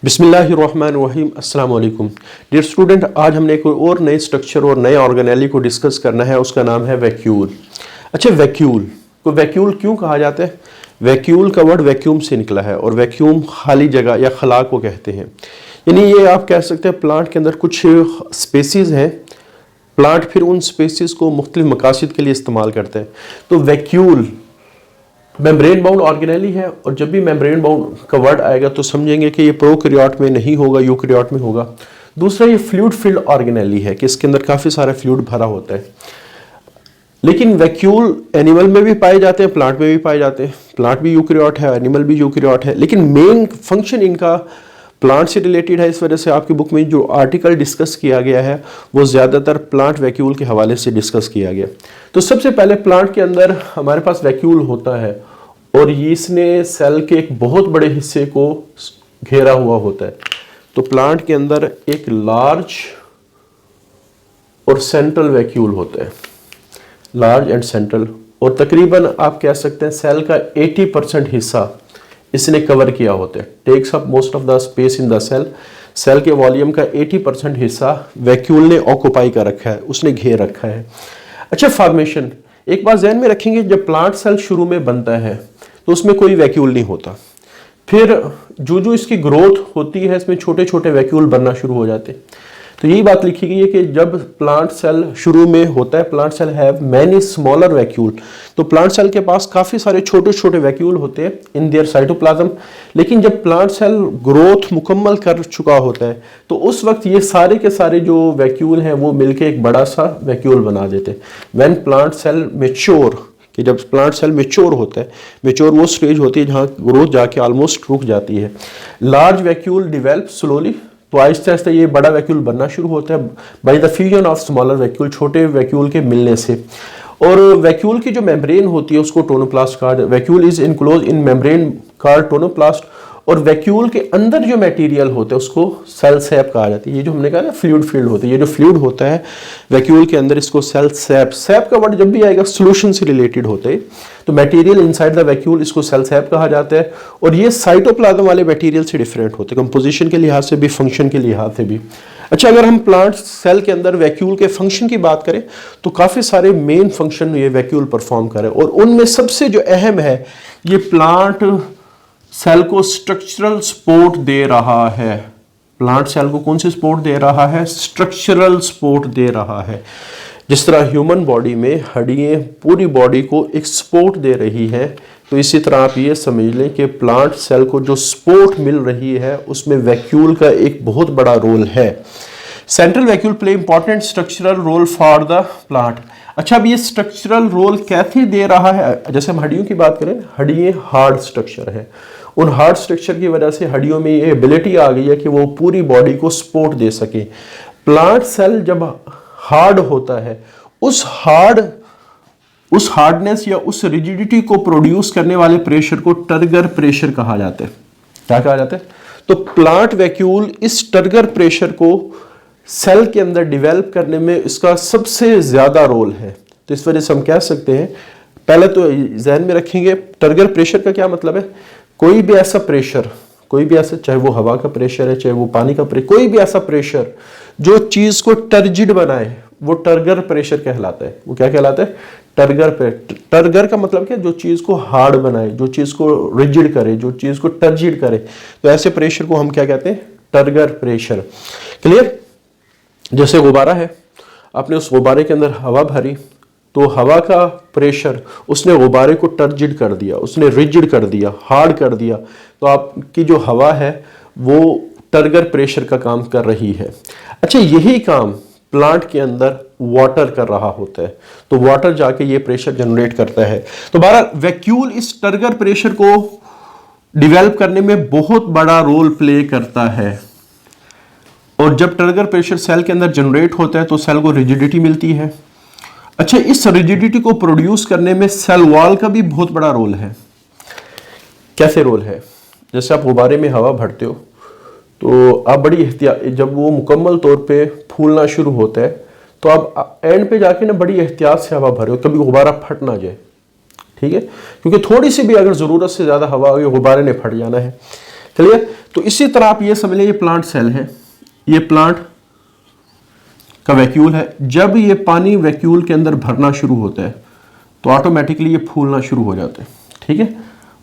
बिस्मिल्लाहिर्रहमानिर्रहीम अस्सलाम वालेकुम डियर स्टूडेंट। आज हमने कोई और नए स्ट्रक्चर और नए ऑर्गेनेली को डिस्कस करना है। उसका नाम है वैक्यूल। अच्छा, वैक्यूल को वैक्यूल क्यों कहा जाता है? वैक्यूल का वर्ड वैक्यूम से निकला है और वैक्यूम खाली जगह या खला को कहते हैं। यानी ये आप कह सकते हैं प्लांट के अंदर कुछ स्पेसीज हैं, प्लांट फिर उन स्पेसीज को मुख्तलिफ मकासद के लिए इस्तेमाल करते हैं। तो वैक्यूल मेम्ब्रेन बाउंड ऑर्गेनेली है और जब भी मेम्ब्रेन बाउंड का वर्ड आएगा तो समझेंगे कि ये प्रोकैरियोट में नहीं होगा, यूकैरियोट में होगा। दूसरा, ये फ्लूइड फिल्ड ऑर्गेनेली है कि इसके अंदर काफ़ी सारा फ्लूइड भरा होता है। लेकिन वैक्यूल एनिमल में भी पाए जाते हैं, प्लांट में भी पाए जाते हैं। प्लांट भी यूकैरियोट है, एनिमल भी यूकैरियोट है, लेकिन मेन फंक्शन इनका प्लांट से रिलेटेड है। इस वजह से आपकी बुक में जो आर्टिकल डिस्कस किया गया है वो ज़्यादातर प्लांट वैक्यूल के हवाले से डिस्कस किया गया। तो सबसे पहले प्लांट के अंदर हमारे पास वैक्यूल होता है और इसने सेल के एक बहुत बड़े हिस्से को घेरा हुआ होता है। तो प्लांट के अंदर एक लार्ज और सेंट्रल वैक्यूल होता है, लार्ज एंड सेंट्रल, और तकरीबन आप कह सकते हैं सेल का 80% हिस्सा इसने कवर किया होता है। Takes up most of the space in the cell. Cell के वॉल्यूम का 80% हिस्सा वैक्यूल ने ऑक्यूपाई कर रखा है, उसने घेर रखा है। अच्छा, फॉर्मेशन एक बात ध्यान में रखेंगे, जब प्लांट सेल शुरू में बनता है तो उसमें कोई वैक्यूल नहीं होता। फिर जो इसकी ग्रोथ होती है इसमें छोटे छोटे वैक्यूल बनना शुरू हो जाते हैं। तो यही बात लिखी गई है कि जब प्लांट सेल शुरू में होता है, plant cell have many smaller vacuole. तो प्लांट सेल के पास काफ़ी सारे छोटे छोटे वैक्यूल होते हैं इन देयर साइटोप्लाज्म। लेकिन जब प्लांट सेल ग्रोथ मुकम्मल कर चुका होता है तो उस वक्त ये सारे के सारे जो वैक्यूल हैं वो मिलके एक बड़ा सा वैक्यूल बना देते हैं। व्हेन प्लांट सेल मैच्योर, कि जब प्लांट सेल मैच्योर होता है, मैच्योर वो स्टेज होती है जहाँ ग्रोथ जाके ऑलमोस्ट रुक जाती है। लार्ज वैक्यूल डिवेल्प स्लोली, तो आहिस्ते आहिस्ते ये बड़ा वैक्यूल बनना शुरू होता है by the fusion of smaller vacuole, छोटे वैक्यूल के मिलने से। और वैक्यूल की जो मेम्ब्रेन होती है उसको टोनोप्लास्ट कहा जाता है। Vacuole is enclose in membrane called tonoplast. और वैक्यूल के अंदर जो मटेरियल होता है उसको सेल सैप कहा जाता है। ये जो हमने कहा ना फ्लूइड फील्ड होती है, ये जो फ्लूइड होता है वैक्यूल के अंदर इसको सेल सैप, सैप का वर्ड जब भी आएगा सोल्यूशन से रिलेटेड होते हैं। तो मटेरियल इनसाइड द वैक्यूल इसको सेल सैप कहा जाता है। और ये साइटोप्लाज्म वाले मटेरियल से डिफरेंट होते हैं, कंपोजिशन के लिहाज से भी, फंक्शन के लिहाज से भी। अच्छा, अगर हम प्लांट सेल के अंदर वैक्यूल के फंक्शन की बात करें तो काफ़ी सारे मेन फंक्शन ये वैक्यूल परफॉर्म करे और उनमें सबसे जो अहम है, ये प्लांट सेल को स्ट्रक्चरल सपोर्ट दे रहा है। प्लांट सेल को कौन सी सपोर्ट दे रहा है? स्ट्रक्चरल सपोर्ट दे रहा है। जिस तरह ह्यूमन बॉडी में हड्डियां पूरी बॉडी को एक सपोर्ट दे रही है, तो इसी तरह आप ये समझ लें कि प्लांट सेल को जो सपोर्ट मिल रही है उसमें वैक्यूल का एक बहुत बड़ा रोल है। Central vacuole play important structural role for the plant. अच्छा, अब ये स्ट्रक्चरल रोल कैसे दे रहा है? जैसे हम हड्डियों की बात करें, हड्डियां हार्ड स्ट्रक्चर है, उन हार्ड स्ट्रक्चर की वजह से हड्डियों में ये एबिलिटी आ गई है कि वो पूरी बॉडी को सपोर्ट दे सके। प्लांट सेल जब हार्ड होता है, उस हार्डनेस या उस रिजिडिटी को प्रोड्यूस करने वाले प्रेशर को टर्गर प्रेशर कहा जाता है। क्या कहा जाता है? तो प्लांट वैक्यूल इस टर्गर प्रेशर को सेल के अंदर डिवेल्प करने में इसका सबसे ज्यादा रोल है। तो इस वजह से हम कह सकते हैं, पहले तो ध्यान में रखेंगे टर्गर प्रेशर का क्या मतलब है। कोई भी ऐसा प्रेशर, कोई भी ऐसा, चाहे वो हवा का प्रेशर है, चाहे वो पानी का प्रेशर, कोई भी ऐसा प्रेशर जो चीज को टर्जिड बनाए वो टर्गर प्रेशर कहलाता है। वो क्या कहलाता है? Turgor pressure. टर्गर का मतलब क्या? जो चीज को हार्ड बनाए, जो चीज को रिजिड करे, जो चीज को टर्जिड करे। तो ऐसे प्रेशर को हम क्या कहते हैं? Turgor pressure. क्लियर? जैसे गुब्बारा है, आपने उस गुब्बारे के अंदर हवा भरी तो हवा का प्रेशर उसने गुब्बारे को टर्जिड कर दिया, उसने रिजिड कर दिया, हार्ड कर दिया। तो आपकी जो हवा है वो टर्गर प्रेशर का काम कर रही है। अच्छा, यही काम प्लांट के अंदर वाटर कर रहा होता है, तो वाटर जाके ये प्रेशर जनरेट करता है। तो बहरहाल वैक्यूल इस टर्गर प्रेशर को डिवेल्प करने में बहुत बड़ा रोल प्ले करता है। और जब टर्गर प्रेशर सेल के अंदर जनरेट होता है तो सेल को रिजिडिटी मिलती है। अच्छा, इस रिजिडिटी को प्रोड्यूस करने में सेल वॉल का भी बहुत बड़ा रोल है। कैसे रोल है? जैसे आप गुब्बारे में हवा भरते हो तो आप बड़ी एहतियात, जब वो मुकम्मल तौर पे फूलना शुरू होता है तो आप एंड पे जाके ना बड़ी एहतियात से हवा भरे हो, कभी गुब्बारा फट ना जाए। ठीक है, क्योंकि थोड़ी सी भी अगर ज़रूरत से ज़्यादा हवा आ गई गुब्बारे ने फट जाना है। क्लियर। तो इसी तरह आप ये समझ लें, ये प्लांट सेल है, ये प्लांट का वैक्यूल है। जब ये पानी वैक्यूल के अंदर भरना शुरू होता है तो ऑटोमेटिकली ये फूलना शुरू हो जाता है, ठीक है।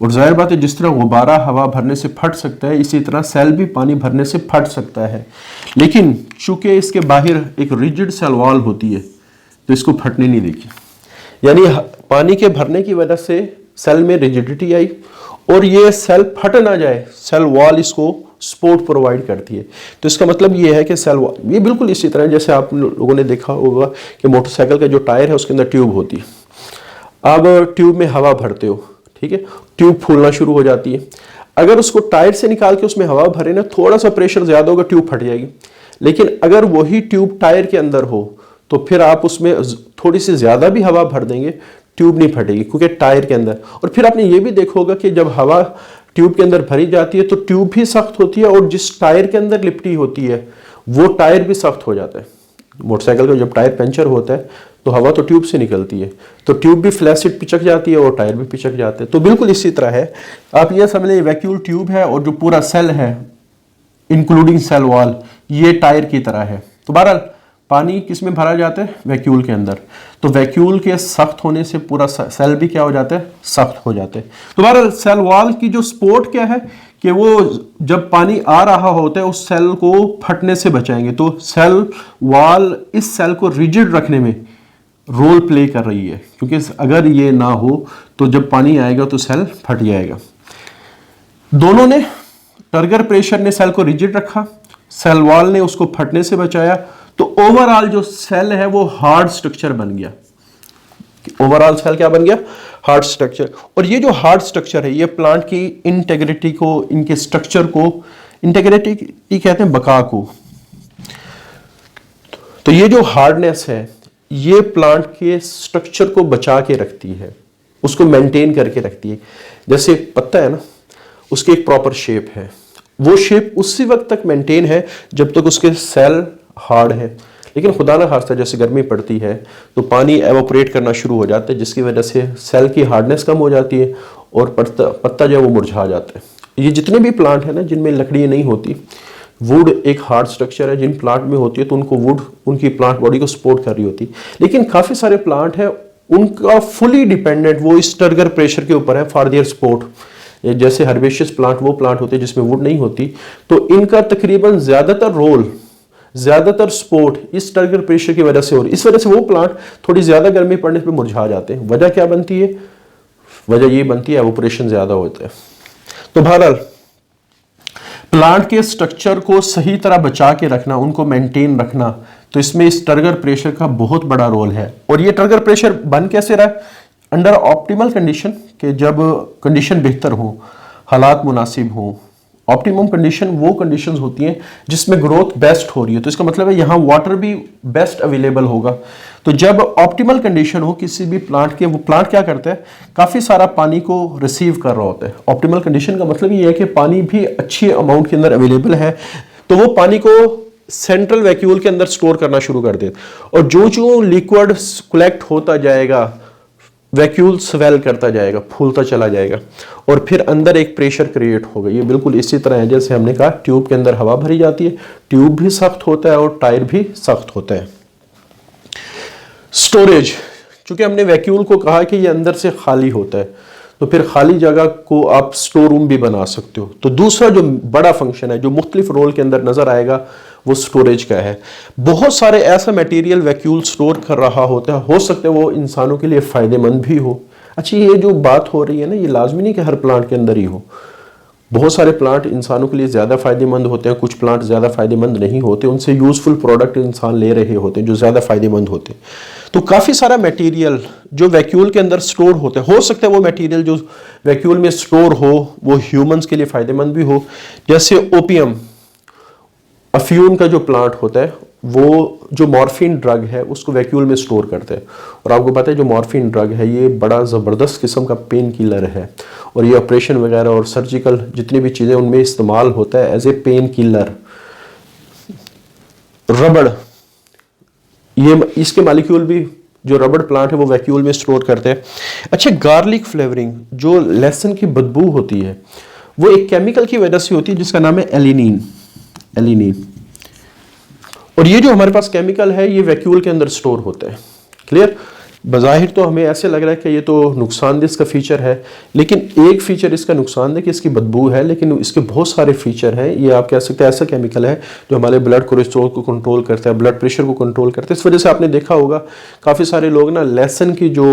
और जाहिर बात है जिस तरह गुब्बारा हवा भरने से फट सकता है, इसी तरह सेल भी पानी भरने से फट सकता है। लेकिन चूंकि इसके बाहर एक रिजिड सेल वॉल होती है तो इसको फटने नहीं देगी। यानी पानी के भरने की वजह से सेल में रिजिडिटी आई और ये सेल फट ना जाए, सेल वॉल इसको सपोर्ट प्रोवाइड करती है। तो इसका मतलब ये है कि सेल वॉल, ये बिल्कुल इसी तरह जैसे आप लोगों ने देखा होगा कि मोटरसाइकिल का जो टायर है उसके अंदर ट्यूब होती है। अब ट्यूब में हवा भरते हो, ठीक है, ट्यूब फूलना शुरू हो जाती है। अगर उसको टायर से निकाल के उसमें हवा भरे ना, थोड़ा सा प्रेशर ज्यादा होगा, ट्यूब फट जाएगी। लेकिन अगर वही ट्यूब टायर के अंदर हो तो फिर आप उसमें थोड़ी सी ज्यादा भी हवा भर देंगे, ट्यूब नहीं फटेगी क्योंकि टायर के अंदर। और फिर आपने ये भी देखा होगा कि जब हवा ट्यूब के अंदर भरी जाती है तो ट्यूब भी सख्त होती है और जिस टायर के अंदर लिपटी होती है वो टायर भी सख्त हो जाता है। मोटरसाइकिल का जब टायर पंचर होता है तो हवा तो ट्यूब से निकलती है, तो ट्यूब भी फ्लैसिड पिचक जाती है और टायर भी पिचक जाते हैं। तो बिल्कुल इसी तरह है। आप ये समझ लें वैक्यूल ट्यूब है और जो पूरा सेल है इंक्लूडिंग सेल वॉल ये टायर की तरह है। तो बहरहाल पानी किस में भरा जाता है? वैक्यूल के अंदर। तो वैक्यूल के सख्त होने से पूरा सेल भी क्या हो जाता है? सख्त हो जाते हैं। तो बहरहाल सेल वॉल की जो सपोर्ट क्या है कि वो जब पानी आ रहा होता है उस सेल को फटने से बचाएंगे। तो सेल वॉल इस सेल को रिजिड रखने में रोल प्ले कर रही है, क्योंकि अगर ये ना हो तो जब पानी आएगा तो सेल फट जाएगा। दोनों ने, टर्गर प्रेशर ने सेल को रिजिड रखा, सेल वॉल ने उसको फटने से बचाया। तो ओवरऑल जो सेल है वो हार्ड स्ट्रक्चर बन गया। ओवरऑल सेल क्या बन गया? Hard structure. और ये जो हार्ड स्ट्रक्चर है ये प्लांट की इंटेग्रिटी को, इनके स्ट्रक्चर को, इंटेग्रिटी कहते हैं बका को। तो ये जो हार्डनेस है ये प्लांट के स्ट्रक्चर को बचा के रखती है, उसको मेंटेन करके रखती है। जैसे पत्ता है ना, उसकी एक प्रॉपर शेप है, वो शेप उसी वक्त तक मेंटेन है जब तक उसके सेल हार्ड है। लेकिन खुदा ना खास्ता जैसे गर्मी पड़ती है तो पानी एवोपरेट करना शुरू हो जाता है, जिसकी वजह से सेल की हार्डनेस कम हो जाती है और पत्ता जो है वो मुरझा जाता है। ये जितने भी प्लांट है ना जिनमें लकड़ी नहीं होती, वुड एक हार्ड स्ट्रक्चर है। जिन प्लांट में होती है तो उनको वुड उनकी प्लांट बॉडी को सपोर्ट कर रही होती है। लेकिन काफी सारे प्लांट है उनका फुली डिपेंडेंट वो इस टर्गर प्रेशर के ऊपर है फॉर देयर सपोर्ट। जैसे हर्बेशियस प्लांट वो प्लांट होते हैं जिसमें वुड नहीं होती, तो इनका तकरीबन ज्यादातर रोल, ज्यादातर सपोर्ट इस टर्गर प्रेशर की वजह से हो रही। इस वजह से वो प्लांट थोड़ी ज्यादा गर्मी पड़ने पर मुरझा जाते हैं। वजह क्या बनती है? वजह ये बनती है एवोपरेशन ज्यादा होता है। तो बहरहाल प्लांट के स्ट्रक्चर को सही तरह बचा के रखना, उनको मेंटेन रखना, तो इसमें इस टर्गर प्रेशर का बहुत बड़ा रोल है। और ये टर्गर प्रेशर बन कैसे रहा है? अंडर ऑप्टिमल कंडीशन, के जब कंडीशन बेहतर हो, हालात मुनासिब हो। ऑप्टिमम कंडीशन वो कंडीशंस होती हैं जिसमें ग्रोथ बेस्ट हो रही है। तो इसका मतलब है यहाँ वाटर भी बेस्ट अवेलेबल होगा। तो जब ऑप्टिमल कंडीशन हो किसी भी प्लांट के, वो प्लांट क्या करता है? काफी सारा पानी को रिसीव कर रहा होता है। ऑप्टिमल कंडीशन का मतलब ये है कि पानी भी अच्छी अमाउंट के अंदर अवेलेबल है, तो वो पानी को सेंट्रल वैक्यूल के अंदर स्टोर करना शुरू कर देते। और जो जो लिक्विड कलेक्ट होता जाएगा वैक्यूल स्वेल करता जाएगा, फूलता चला जाएगा और फिर अंदर एक प्रेशर क्रिएट होगा। ये बिल्कुल इसी तरह है जैसे हमने कहा ट्यूब के अंदर हवा भरी जाती है, ट्यूब भी सख्त होता है और टायर भी सख्त होता है। स्टोरेज, चूंकि हमने वैक्यूल को कहा कि ये अंदर से खाली होता है, तो फिर खाली जगह को आप स्टोर रूम भी बना सकते हो। तो दूसरा जो बड़ा फंक्शन है जो मुख्तलिफ रोल के अंदर नजर आएगा वो स्टोरेज का है। बहुत सारे ऐसा मटेरियल वैक्यूल स्टोर कर रहा होता है, हो सकता है वो इंसानों के लिए फायदेमंद भी हो। अच्छा, ये जो बात हो रही है ना, ये लाजमी नहीं कि हर प्लांट के अंदर ही हो। बहुत सारे प्लांट इंसानों के लिए ज़्यादा फायदेमंद होते हैं, कुछ प्लांट ज़्यादा फायदेमंद नहीं होते, उनसे यूजफुल प्रोडक्ट इंसान ले रहे होते हैं जो ज़्यादा फायदेमंद होते हैं। तो काफ़ी सारा मटेरियल जो वैक्यूल के अंदर स्टोर होते हैं, हो सकता है वो मटेरियल जो वैक्यूल में स्टोर हो वो ह्यूमंस के लिए फायदेमंद भी हो। जैसे ओपियम, अफ्यून का जो प्लांट होता है वो जो मॉर्फिन ड्रग है उसको वैक्यूल में स्टोर करते हैं। और आपको पता है जो मॉर्फिन ड्रग है ये बड़ा ज़बरदस्त किस्म का पेन किलर है और ये ऑपरेशन वगैरह और सर्जिकल जितनी भी चीज़ें उनमें इस्तेमाल होता है एज ए पेन किलर। रबड़, ये इसके मालिक्यूल भी जो रबड़ प्लांट है वो वैक्यूल में स्टोर करते हैं। अच्छा, गार्लिक फ्लेवरिंग, जो लहसुन की बदबू होती है वो एक केमिकल की वजह से होती है जिसका नाम है एलिनीन। एलिनीन, और ये जो हमारे पास केमिकल है ये वैक्यूल के अंदर स्टोर होते हैं। क्लियर? बज़ाहिर तो हमें ऐसे लग रहा है कि ये तो नुकसानदेह इसका फीचर है, लेकिन एक फीचर इसका नुकसानदेह कि इसकी बदबू है, लेकिन इसके बहुत सारे फीचर हैं। ये आप कह सकते हैं ऐसा केमिकल है जो हमारे ब्लड कोलेस्ट्रॉल को कंट्रोल करता है, ब्लड प्रेशर को कंट्रोल करता है। इस वजह से आपने देखा होगा काफ़ी सारे लोग ना लहसुन की जो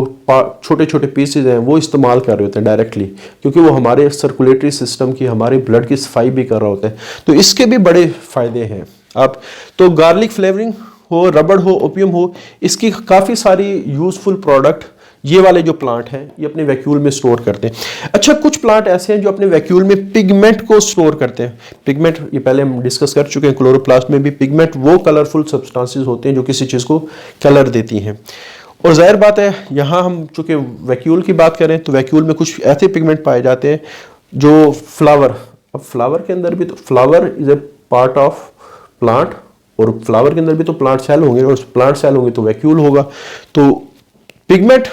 छोटे छोटे पीसेज हैं वो इस्तेमाल कर रहे होते हैं डायरेक्टली, क्योंकि वो हमारे सर्कुलेटरी सिस्टम की, हमारे ब्लड की सफाई भी कर रहा होता है। तो इसके भी बड़े फ़ायदे हैं। आप तो गार्लिक फ्लेवरिंग हो, रबड़ हो, ओपियम हो, इसकी काफ़ी सारी यूज़फुल प्रोडक्ट ये वाले जो प्लांट हैं ये अपने वैक्यूल में स्टोर करते हैं। अच्छा, कुछ प्लांट ऐसे हैं जो अपने वैक्यूल में पिगमेंट को स्टोर करते हैं। पिगमेंट ये पहले हम डिस्कस कर चुके हैं, क्लोरोप्लास्ट में भी पिगमेंट वो कलरफुल सब्सटेंसेस होते हैं जो किसी चीज़ को कलर देती हैं। और जाहिर बात है यहाँ हम चूँकि वैक्यूल की बात करें तो वैक्यूल में कुछ ऐसे पिगमेंट पाए जाते हैं जो फ्लावर, अब फ्लावर के अंदर भी तो flower is a part of plant, और फ्लावर के अंदर भी तो प्लांट सेल होंगे, और प्लांट सेल होंगे तो वैक्यूल होगा। तो पिगमेंट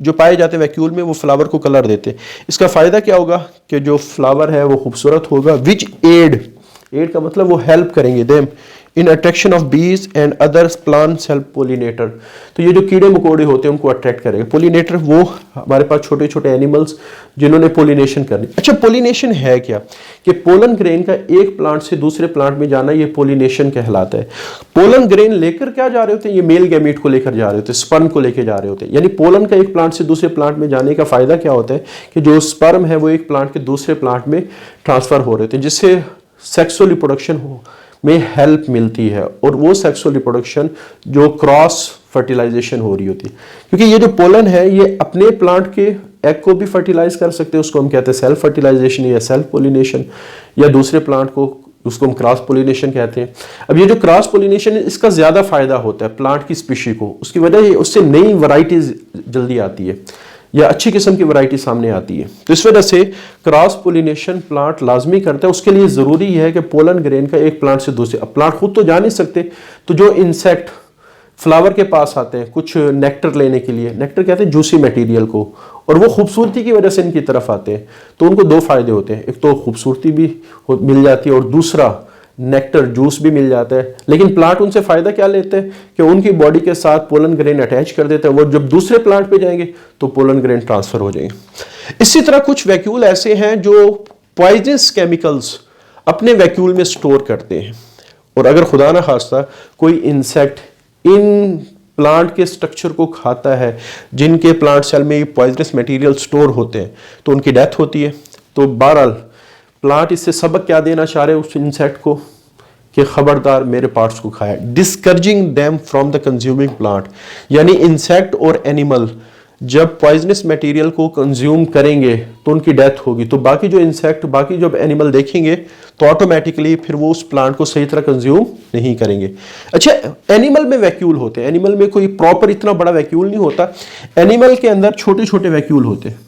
जो पाए जाते हैं वैक्यूल में वो फ्लावर को कलर देते हैं। इसका फायदा क्या होगा कि जो फ्लावर है वो खूबसूरत होगा। विच एड का मतलब वो हेल्प करेंगे देम इन अट्रैक्शन ऑफ बीज and others plant self pollinator. तो ये जो कीड़े मकोड़े होते हैं उनको अट्रैक्ट करेंगे। पोलिनेटर वो हमारे पास छोटे छोटे एनिमल्स जिन्होंने पोलिनेशन करनी। अच्छा, पोलिनेशन है क्या? कि पोलन ग्रेन का एक प्लांट से दूसरे प्लांट में जाना ये पोलिनेशन कहलाता है। पोलन ग्रेन लेकर क्या जा रहे होते हैं? ये मेल गैमीट को लेकर जा रहे होते हैं, स्पर्म को लेकर जा रहे होते हैं। यानी पोलन का एक प्लांट से दूसरे प्लांट में जाने का फायदा क्या होता है कि जो स्पर्म है वो एक प्लांट के दूसरे प्लांट में ट्रांसफर हो रहे होते हैं, जिससे सेक्सुअल रिप्रोडक्शन में हेल्प मिलती है। और वो सेक्सुअल रिप्रोडक्शन जो क्रॉस फर्टिलाइजेशन हो रही होती है, क्योंकि ये जो पोलन है ये अपने प्लांट के एग को भी फर्टिलाइज कर सकते हैं, उसको हम कहते हैं सेल्फ फर्टिलाइजेशन या सेल्फ पोलिनेशन, या दूसरे प्लांट को उसको हम क्रॉस पोलिनेशन कहते हैं। अब ये जो क्रॉस पोलिनेशन है इसका ज्यादा फायदा होता है प्लांट की स्पीशी को, उसकी वजह उससे नई वैरायटीज जल्दी आती है या अच्छी किस्म की वैरायटी सामने आती है। तो इस वजह से क्रॉस पोलिनेशन प्लांट लाजमी करता है। उसके लिए ज़रूरी है कि पोलन ग्रेन का एक प्लांट से दूसरे, अब प्लांट खुद तो जा नहीं सकते, तो जो इंसेक्ट फ्लावर के पास आते हैं कुछ नेक्टर लेने के लिए, नेक्टर कहते हैं जूसी मटेरियल को, और वो खूबसूरती की वजह से इनकी तरफ आते हैं, तो उनको दो फायदे होते हैं। एक तो खूबसूरती भी मिल जाती है और दूसरा नेक्टर जूस भी मिल जाता है। लेकिन प्लांट उनसे फायदा क्या लेते हैं कि उनकी बॉडी के साथ पोलन ग्रेन अटैच कर देता है, वो जब दूसरे प्लांट पे जाएंगे तो पोलन ग्रेन ट्रांसफर हो जाएंगे। इसी तरह कुछ वैक्यूल ऐसे हैं जो पॉइजनस केमिकल्स अपने वैक्यूल में स्टोर करते हैं, और अगर खुदा ना खास्ता कोई इंसेक्ट इन प्लांट के स्ट्रक्चर को खाता है जिनके प्लांट सेल में ये पॉइजनस मटेरियल स्टोर होते हैं तो उनकी डेथ होती है। तो बहरहाल प्लांट इससे सबक क्या देना चाह रहे हैं उस इंसेक्ट को कि खबरदार मेरे पार्ट्स को खाया, discouraging them from the consuming plant. यानी इंसेक्ट और एनिमल जब पॉइजनस मटेरियल को कंज्यूम करेंगे तो उनकी डेथ होगी, तो बाकी जो इंसेक्ट, बाकी जब एनिमल देखेंगे तो ऑटोमेटिकली फिर वो उस प्लांट को सही तरह कंज्यूम नहीं करेंगे। अच्छा, एनिमल में वैक्यूल होते हैं, एनिमल में कोई प्रॉपर इतना बड़ा वैक्यूल नहीं होता, एनिमल के अंदर छोटे छोटे वैक्यूल होते हैं,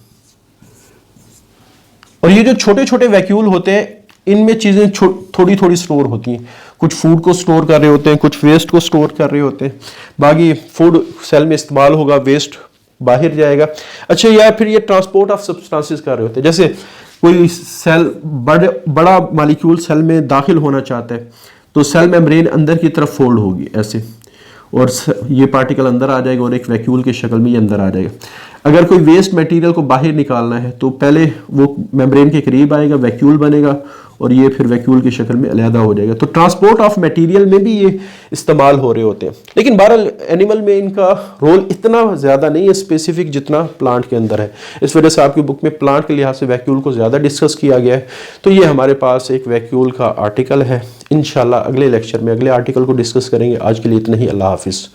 और ये जो छोटे छोटे वैक्यूल होते हैं इनमें चीजें थोड़ी थोड़ी स्टोर होती हैं। कुछ फूड को स्टोर कर रहे होते हैं, कुछ वेस्ट को स्टोर कर रहे होते हैं, बाकी फूड सेल में इस्तेमाल होगा, वेस्ट बाहर जाएगा। अच्छा, या फिर ये ट्रांसपोर्ट ऑफ सब्सटेंसेस कर रहे होते हैं, जैसे कोई सेल बड़ा मॉलिक्यूल सेल में दाखिल होना चाहता है तो सेल मेम्ब्रेन अंदर की तरफ फोल्ड होगी ऐसे, और ये पार्टिकल अंदर आ जाएगा और एक वैक्यूल की शक्ल में ये अंदर आ जाएगा। अगर कोई वेस्ट मटेरियल को बाहर निकालना है तो पहले वो मेम्ब्रेन के करीब आएगा, वैक्यूल बनेगा, और ये फिर वैक्यूल की शक्ल में अलहदा हो जाएगा। तो ट्रांसपोर्ट ऑफ मटेरियल में भी ये इस्तेमाल हो रहे होते हैं। लेकिन बहरहाल एनिमल में इनका रोल इतना ज़्यादा नहीं है स्पेसिफिक जितना प्लांट के अंदर है। इस वजह से आपकी बुक में प्लांट के लिहाज से वैक्यूल को ज़्यादा डिस्कस किया गया है। तो ये हमारे पास एक वैक्यूल का आर्टिकल है। इंशाल्लाह अगले लेक्चर में अगले आर्टिकल को डिस्कस करेंगे। आज के लिए इतना ही। अल्लाह हाफिज़।